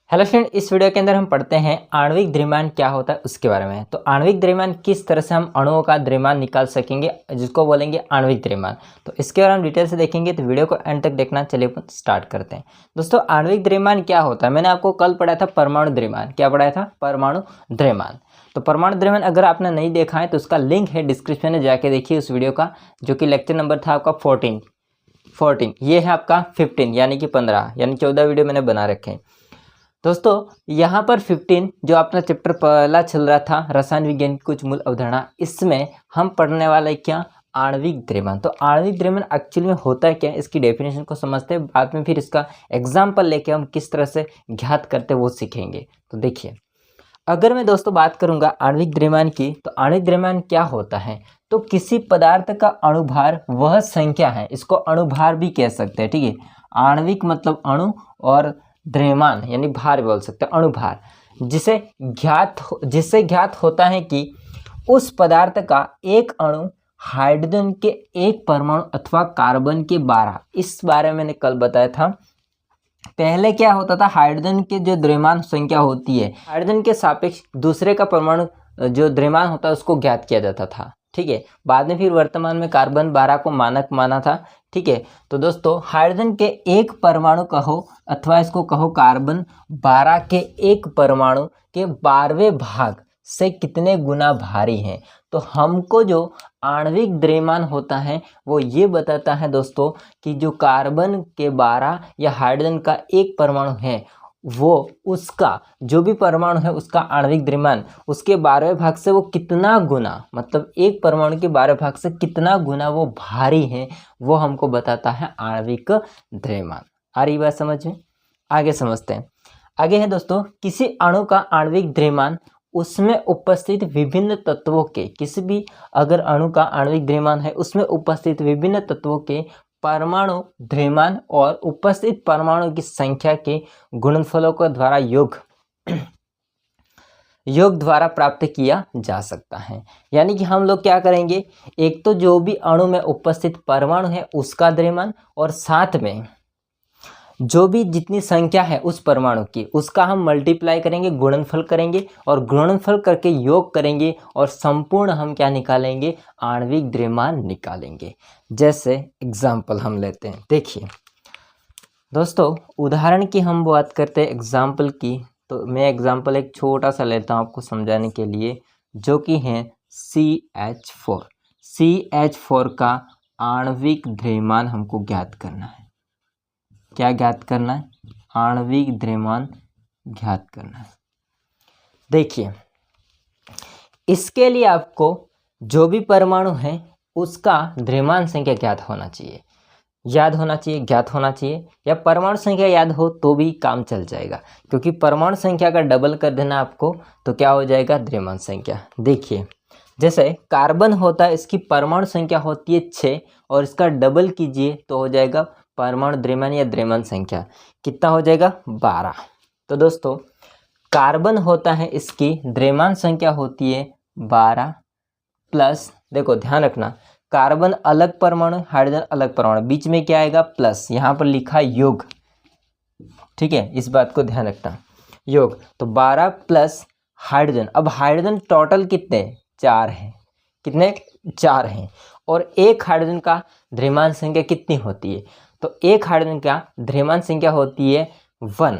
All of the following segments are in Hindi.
हेलो फ्रेंड, इस वीडियो के अंदर हम पढ़ते हैं आणविक द्रव्यमान क्या होता है उसके बारे में। तो आणविक द्रव्यमान किस तरह से हम अणुओं का द्रव्यमान निकाल सकेंगे, जिसको बोलेंगे आणविक द्रव्यमान। तो इसके बारे में हम डिटेल से देखेंगे, तो वीडियो को एंड तक देखना। चलिए अपन स्टार्ट करते हैं। दोस्तों, आणविक द्रव्यमान क्या होता है, मैंने आपको कल पढ़ाया था परमाणु द्रव्यमान। क्या पढ़ाया था? परमाणु द्रव्यमान। तो परमाणु द्रव्यमान अगर आपने नहीं देखा है तो उसका लिंक है डिस्क्रिप्शन में, जाके देखिए उस वीडियो का, जो कि लेक्चर नंबर था आपका 14। ये है आपका 15 यानी कि 15 यानी 14 वीडियो मैंने बना रखे हैं। दोस्तों, यहाँ पर 15 जो अपना चैप्टर पहला चल रहा था, रसायन विज्ञान की कुछ मूल अवधारणा, इसमें हम पढ़ने वाले क्या? आणविक द्रव्यमान। तो आणविक द्रव्यमान एक्चुअली में होता है क्या, इसकी डेफिनेशन को समझते हैं, बाद में फिर इसका एग्जाम्पल लेके हम किस तरह से ज्ञात करते हैं वो सीखेंगे। तो देखिए, अगर मैं दोस्तों बात करूंगा आणविक द्रव्यमान की, तो आणविक द्रव्यमान क्या होता है? तो किसी पदार्थ का अणुभार वह संख्या है, इसको अणुभार भी कह सकते हैं, ठीक है। आणविक मतलब अणु और द्रव्यमान यानी भार बोल सकते हैं, अणुभार, जिससे ज्ञात होता है कि उस पदार्थ का एक अणु हाइड्रोजन के एक परमाणु अथवा कार्बन के 12, इस बारे में मैंने कल बताया था। पहले क्या होता था, हाइड्रोजन के जो द्रव्यमान संख्या होती है, हाइड्रोजन के सापेक्ष दूसरे का परमाणु जो द्रव्यमान होता है उसको ज्ञात किया जाता था, ठीक है। बाद में फिर वर्तमान में कार्बन 12 को मानक माना था, ठीक है। तो दोस्तों, हाइड्रोजन के एक परमाणु कहो अथवा इसको कहो कार्बन 12 के एक परमाणु के 12वें भाग से कितने गुना भारी हैं। तो हमको जो आणविक द्रव्यमान होता है वो ये बताता है दोस्तों कि जो कार्बन के 12 या हाइड्रोजन का एक परमाणु है, वो उसका जो भी परमाणु है उसका आणविक द्रव्यमान उसके 12वें भाग से वो कितना गुना, मतलब एक परमाणु के 12 भाग से कितना गुना वो भारी है, वो हमको बताता है आणविक द्रव्यमान। आ रही बात समझ में? आगे समझते हैं। आगे है दोस्तों, किसी अणु का आणविक द्रव्यमान उसमें उपस्थित विभिन्न तत्वों के, किसी भी अगर अणु का आणविक द्रव्यमान है उसमें उपस्थित विभिन्न तत्वों के परमाणु द्रव्यमान और उपस्थित परमाणु की संख्या के गुणनफलों के द्वारा योग द्वारा प्राप्त किया जा सकता है। यानी कि हम लोग क्या करेंगे, एक तो जो भी अणु में उपस्थित परमाणु है उसका द्रव्यमान, और साथ में जो भी जितनी संख्या है उस परमाणु की उसका हम मल्टीप्लाई करेंगे, गुणनफल करेंगे, और गुणनफल करके योग करेंगे, और संपूर्ण हम क्या निकालेंगे? आणविक द्रव्यमान निकालेंगे। जैसे एग्जाम्पल हम लेते हैं, देखिए दोस्तों, उदाहरण की हम बात करते हैं एग्जाम्पल की, तो मैं एग्जाम्पल एक छोटा सा लेता हूँ आपको समझाने के लिए, जो कि है CH4। CH4 का आणविक द्रव्यमान हमको ज्ञात करना है। क्या ज्ञात करना है? आणविक द्रव्यमान ज्ञात करना है। देखिए, इसके लिए आपको जो भी परमाणु है उसका द्रव्यमान संख्या ज्ञात होना चाहिए, ज्ञात होना चाहिए, या परमाणु संख्या याद हो तो भी काम चल जाएगा, क्योंकि परमाणु संख्या का डबल कर देना आपको तो क्या हो जाएगा? द्रव्यमान संख्या। देखिए, जैसे कार्बन होता है, इसकी परमाणु संख्या होती है 6, और इसका डबल कीजिए तो हो जाएगा परमाणु द्रव्यमान या द्रव्यमान संख्या, कितना हो जाएगा? 12। तो दोस्तों, कार्बन होता है, इसकी द्रव्यमान संख्या होती है 12 प्लस, देखो ध्यान रखना, कार्बन अलग परमाणु, हाइड्रोजन अलग परमाणु, बीच में क्या आएगा? प्लस, यहाँ पर लिखा योग, ठीक है, इस बात को ध्यान रखना, योग। तो 12 प्लस हाइड्रोजन, अब हाइड्रोजन टोटल कितने? 4 हैं। कितने? 4 हैं। और एक हाइड्रोजन का द्रव्यमान संख्या कितनी होती है? तो एक हाइड्रोजन का द्रव्यमान संख्या होती है 1।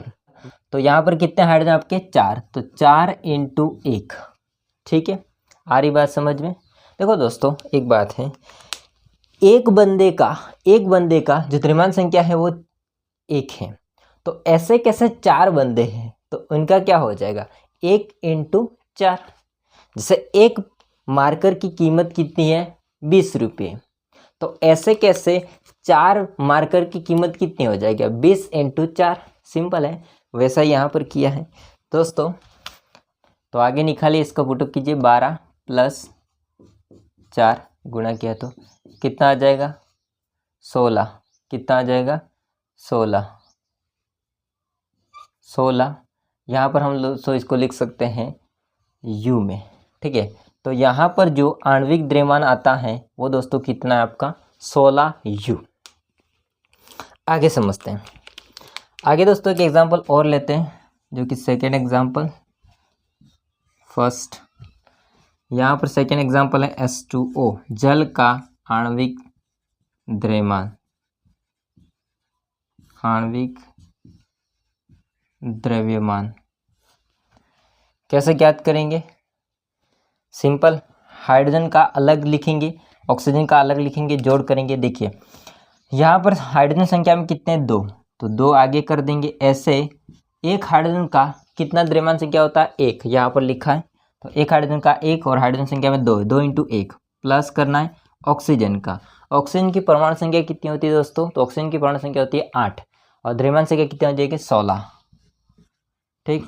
तो यहाँ पर कितने हाइड्रोजन आपके? 4। तो 4 × 1, ठीक है। आ रही बात समझ में? देखो दोस्तों, एक बात है, एक बंदे का जो द्रव्यमान संख्या है वो 1 है, तो ऐसे कैसे 4 बंदे हैं, तो उनका क्या हो जाएगा? 1 × 4। जैसे एक मार्कर की कीमत कितनी है? 20 रुपये, तो ऐसे कैसे 4 मार्कर की कीमत कितनी हो जाएगी? 20 × 4। सिंपल है, वैसा यहाँ पर किया है दोस्तों। तो आगे निकालिए, इसका पुटअप कीजिए, 12 प्लस 4 गुणा किया तो कितना आ जाएगा? 16। कितना आ जाएगा? 16। यहाँ पर हम लोग सो इसको लिख सकते हैं U में, ठीक है। तो यहाँ पर जो आणविक द्रव्यमान आता है वो दोस्तों कितना है आपका? 16U। आगे समझते हैं। आगे दोस्तों एक एग्जांपल और लेते हैं, जो कि सेकेंड एग्जाम्पल, फर्स्ट यहाँ पर सेकेंड एग्जाम्पल है H2O, जल का आणविक द्रव्यमान, आणविक द्रव्यमान कैसे ज्ञात करेंगे? सिंपल, हाइड्रोजन का अलग लिखेंगे, ऑक्सीजन का अलग लिखेंगे, जोड़ करेंगे। देखिए यहाँ पर हाइड्रोजन संख्या में कितने? 2, तो 2 आगे कर देंगे। ऐसे एक हाइड्रोजन का कितना द्रव्यमान संख्या होता है? 1, यहाँ पर लिखा है। तो एक हाइड्रोजन का 1 और हाइड्रोजन संख्या में 2, 2 × 1 प्लस करना है ऑक्सीजन का। ऑक्सीजन की परमाणु संख्या कितनी होती है दोस्तों? तो ऑक्सीजन की परमाणु संख्या होती है 8 और द्रव्यमान संख्या कितनी हो जाएगी? 16। ठीक,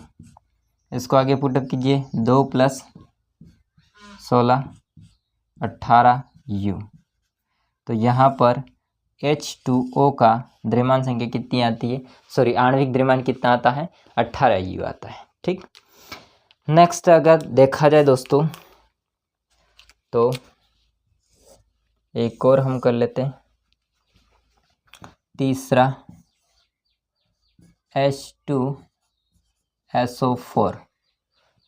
इसको आगे पुटअप कीजिए। 2 + 16 18 U। तो यहाँ पर H2O का द्रव्यमान संख्या कितनी आती है? सॉरी, आणविक द्रव्यमान कितना आता है? 18 U आता है। ठीक, नेक्स्ट अगर देखा जाए दोस्तों तो एक और हम कर लेते हैं, तीसरा H2SO4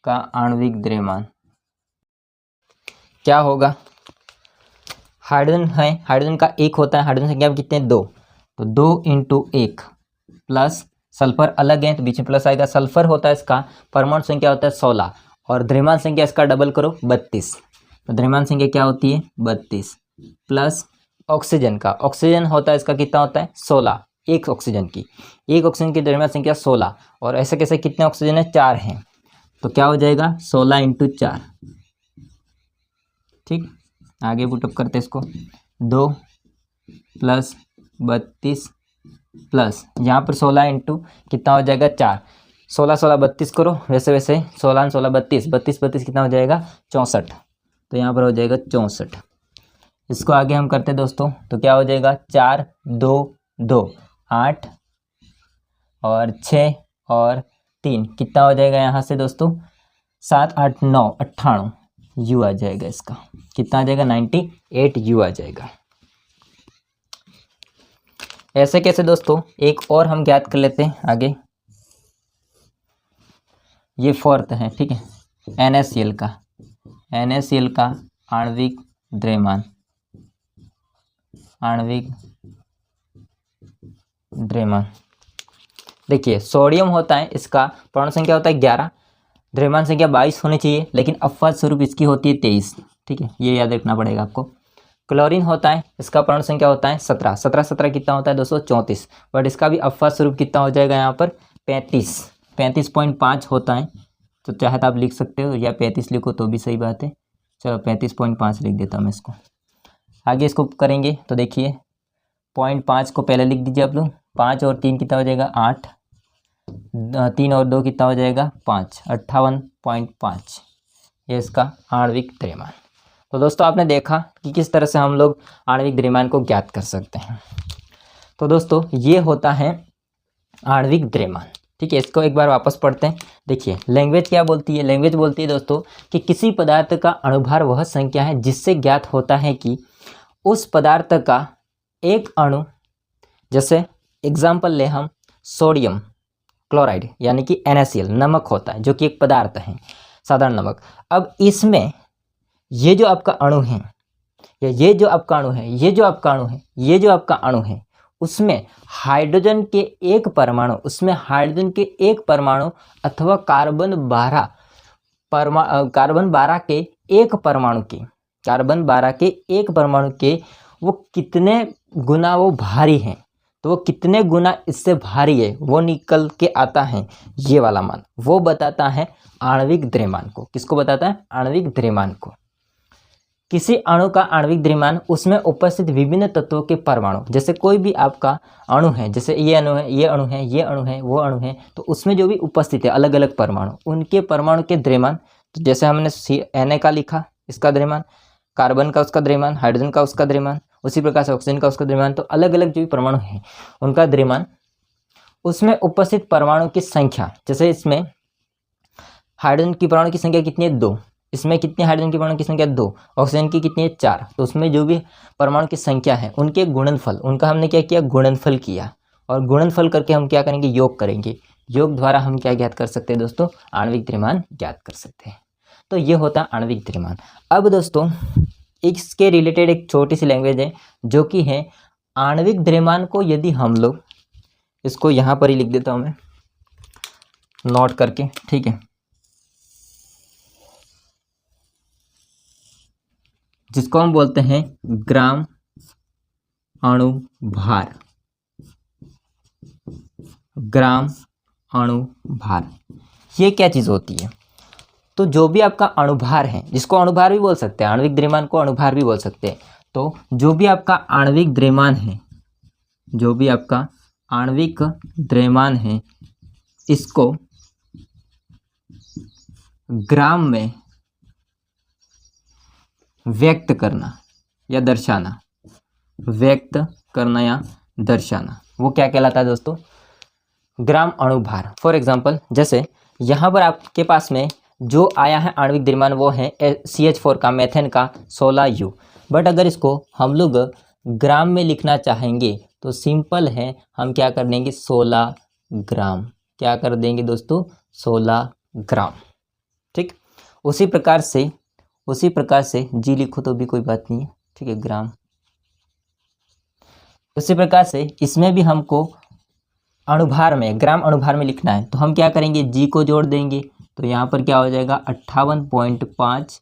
का आणविक द्रव्यमान क्या होगा? हाइड्रोजन है, हाइड्रोजन का 1 होता है, हाइड्रोजन संख्या में कितने? 2, तो 2 × 1 प्लस सल्फर अलग है तो बीच में प्लस आएगा। सल्फर होता है, इसका परमाणु संख्या होता है 16 और द्रव्यमान संख्या इसका डबल करो 32, तो द्रव्यमान संख्या क्या होती है? 32 प्लस ऑक्सीजन का, ऑक्सीजन होता है इसका कितना होता है? 16, एक ऑक्सीजन की द्रव्यमान संख्या 16 और ऐसे कैसे कितने ऑक्सीजन है? 4 हैं, तो क्या हो जाएगा? 16 × 4। ठीक, आगे पुटअप करते हैं इसको। 2 + 32 प्लस यहाँ पर 16 × कितना हो जाएगा? 4, 16 16 32 करो, वैसे वैसे 16 16 32 32 32 कितना हो जाएगा? 64, तो यहाँ पर हो जाएगा 64। इसको आगे हम करते हैं दोस्तों, तो क्या हो जाएगा? 4 2 2 8 और 6 और 3 कितना हो जाएगा यहाँ से दोस्तों? 7 8 9 98 U आ जाएगा। इसका कितना आ जाएगा? 98 U आ जाएगा। ऐसे कैसे दोस्तों? एक और हम ज्ञात कर लेते हैं आगे, ये फोर्थ है। ठीक है, NaCl का आणविक द्रव्यमान, आणविक द्रव्यमान। देखिए सोडियम होता है, इसका परमाणु संख्या होता है 11, द्रव्यमान संख्या 22 होनी चाहिए, लेकिन अपवाद स्वरूप इसकी होती है 23। ठीक है, ये याद रखना पड़ेगा आपको। क्लोरीन होता है, इसका परमाणु संख्या होता है 17, 17 17 कितना होता है दोस्तों? 34, बट इसका भी अपवाद स्वरूप कितना हो जाएगा यहाँ पर? 35, 35.5 होता है। तो चाहे तो आप लिख सकते हो या 35 लिखो तो भी सही बात है। चलो 35.5 लिख देता हूँ मैं इसको। आगे इसको करेंगे तो देखिए 0.5 को पहले लिख दीजिए आप लोग। 5 और 3 कितना हो जाएगा? 8, 3 और 2 कितना हो जाएगा? 5, 58.5 ये इसका आणविक द्रव्यमान। तो दोस्तों आपने देखा कि किस तरह से हम लोग आणविक द्रव्यमान को ज्ञात कर सकते हैं। तो दोस्तों ये होता है आणविक द्रव्यमान। ठीक है, इसको एक बार वापस पढ़ते हैं। देखिए लैंग्वेज क्या बोलती है? लैंग्वेज बोलती है दोस्तों कि किसी पदार्थ का अणुभार वह संख्या है जिससे ज्ञात होता है कि उस पदार्थ का एक अणु, जैसे एग्जाम्पल ले हम सोडियम क्लोराइड यानी कि NaCl, नमक होता है जो कि एक पदार्थ है, साधारण नमक। अब इसमें ये जो आपका अणु है या ये जो आपका अणु है, ये जो आपका अणु है, ये जो आपका अणु है, उसमें हाइड्रोजन के एक परमाणु, उसमें हाइड्रोजन के एक परमाणु अथवा कार्बन 12 के एक परमाणु के, कार्बन 12 के एक परमाणु के वो कितने गुना वो भारी हैं, तो वो कितने गुना इससे भारी है वो निकल के आता है। ये वाला मान वो बताता है आणविक द्रव्यमान को। किसको बताता है? आणविक द्रव्यमान को। किसी अणु का आणविक द्रव्यमान उसमें उपस्थित विभिन्न तत्वों के परमाणु, जैसे कोई भी आपका अणु है, जैसे ये अणु है, ये अणु है, ये अणु है, वो अणु है, तो उसमें जो भी उपस्थित है अलग अलग परमाणु, उनके परमाणु के द्रव्यमान, तो जैसे हमने Na का लिखा, इसका द्रव्यमान, कार्बन का उसका द्रव्यमान, हाइड्रोजन का उसका द्रव्यमान, उसी प्रकार से ऑक्सीजन का उसका द्रव्यमान, तो अलग अलग जो भी परमाणु है उनका द्रव्यमान, उसमें उपस्थित परमाणु की संख्या, जैसे इसमें हाइड्रोजन की परमाणु की संख्या कितनी है? 2, इसमें कितनी हाइड्रोजन की परमाणु की संख्या? 2, ऑक्सीजन की कितनी है? 4। तो उसमें जो भी परमाणु की संख्या है उनके गुणनफल, उनका हमने क्या किया? गुणनफल किया, और गुणनफल करके हम क्या करेंगे? योग करेंगे। योग द्वारा हम क्या ज्ञात कर सकते हैं दोस्तों, आणविक द्रव्यमान ज्ञात कर सकते हैं। तो ये होता है आणविक द्रव्यमान। अब दोस्तों इसके रिलेटेड एक छोटी सी लैंग्वेज है जो कि है आणविक द्रव्यमान को यदि हम लोग, इसको यहाँ पर ही लिख देता हूँ मैं नोट करके, ठीक है, जिसको हम बोलते हैं ग्राम अणु भार। ग्राम अणु भार ये क्या चीज़ होती है? तो जो भी आपका अणुभार है, जिसको अणुभार भी बोल सकते हैं, आणविक द्रव्यमान को अणुभार भी बोल सकते हैं, तो जो भी आपका आणविक द्रव्यमान है, जो भी आपका आणविक द्रव्यमान है, इसको ग्राम में व्यक्त करना या दर्शाना, व्यक्त करना या दर्शाना, वो क्या कहलाता है दोस्तों, ग्राम अणुभार। फॉर एग्जांपल जैसे यहाँ पर आपके पास में जो आया है आणविक द्रव्यमान वो है CH4 का, मेथेन का 16U। बट अगर इसको हम लोग ग्राम में लिखना चाहेंगे तो सिंपल है, हम क्या कर देंगे 16 ग्राम, क्या कर देंगे दोस्तों 16 ग्राम, ठीक। उसी प्रकार से जी लिखो तो भी कोई बात नहीं है, ठीक है, ग्राम। उसी प्रकार से इसमें भी हमको अणुभार में, ग्राम अणुभार में लिखना है तो हम क्या करेंगे, जी को जोड़ देंगे तो यहाँ पर क्या हो जाएगा 58.5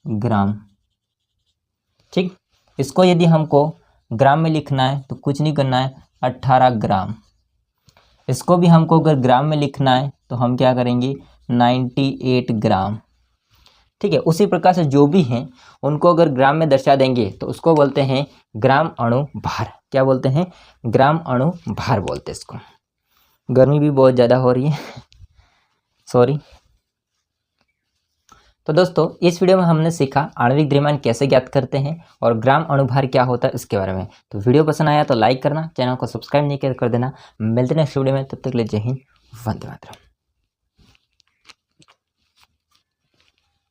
ग्राम, ठीक। इसको यदि हमको ग्राम में लिखना है तो कुछ नहीं करना है 18 ग्राम। इसको भी हमको अगर ग्राम में लिखना है तो हम क्या करेंगे 98 ग्राम, ठीक है। उसी प्रकार से जो भी हैं उनको अगर ग्राम में दर्शा देंगे तो उसको बोलते हैं ग्राम अणु भार। क्या बोलते हैं, ग्राम अणु भार बोलते हैं इसको। गर्मी भी बहुत ज़्यादा हो रही है, सॉरी। तो दोस्तों इस वीडियो में हमने सीखा आणविक द्रव्यमान कैसे ज्ञात करते हैं और ग्राम अणुभार क्या होता है इसके बारे में। तो वीडियो पसंद आया तो लाइक करना, चैनल को सब्सक्राइब नहीं कर देना। मिलते हैं नेक्स्ट वीडियो में, तब तक के लिए जय हिंद, वंदे मातरम।